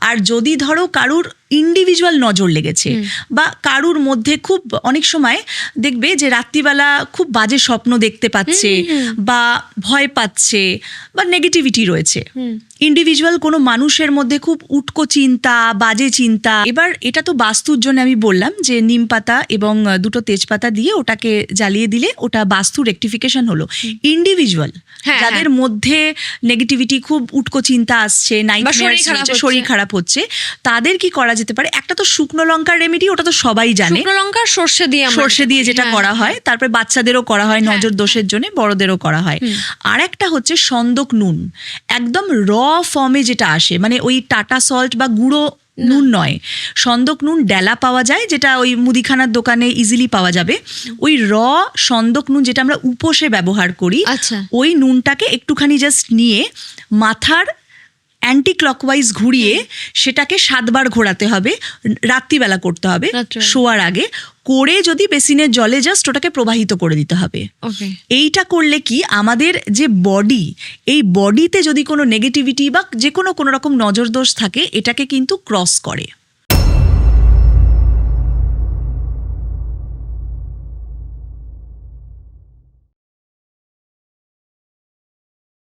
আর যদি ধরো কারুর ইন্ডিভিজুয়াল নজর লেগেছে বা কারুর মধ্যে খুব অনেক সময় দেখবে যে রাত্রিবেলা খুব বাজে স্বপ্ন দেখতে পাচ্ছে বা ভয় পাচ্ছে বা নেগেটিভিটি রয়েছে, ইন্ডিভিজুয়াল কোনো মানুষের মধ্যে খুব উটকো চিন্তা, বাজে চিন্তা। এবার এটা তো বাস্তুর জন্য আমি বললাম যে নিম পাতা এবং 2টো তেজপাতা দিয়ে ওটাকে জ্বালিয়ে দিলে ওটা বাস্তু রেকটিফিকেশন হলো। ইন্ডিভিজুয়াল যাদের মধ্যে নেগেটিভিটি, খুব উটকো চিন্তা আসছে, শরীর খারাপ হচ্ছে, তাদের কি করা যেতে পারে? একটা তো শুকনো লঙ্কার রেমেডি, ওটা তো সবাই জানে, শুকনো লঙ্কা সর্ষে দিয়ে যেটা করা হয়। তারপরে বাচ্চাদেরও করা হয় নজর দোষের জন্য, বড়দেরও করা হয়। আর একটা হচ্ছে সন্দক নুন, একদম র ফর্মে যেটা আসে, মানে ওই টাটা সল্ট বা গুঁড়ো নুন নয়, সন্দক নুন ডেলা পাওয়া যায়, যেটা ওই মুদিখানার দোকানে ইজিলি পাওয়া যাবে। ওই র সন্দক নুন যেটা আমরা উপোসে ব্যবহার করি, ওই নুনটাকে একটুখানি জাস্ট নিয়ে মাথার অ্যান্টি ক্লকওয়াইজ ঘুরিয়ে সেটাকে 7 বার ঘোরাতে হবে, রাত্রিবেলা করতে হবে শোয়ার আগে, করে যদি বেসিনের জলে জাস্ট ওটাকে প্রবাহিত করে দিতে হবে। এইটা করলে কি আমাদের যে বডি, এই বডিতে যদি কোনো নেগেটিভিটি বা যে কোনো রকম নজর দোষ থাকে, এটাকে কিন্তু ক্রস করে।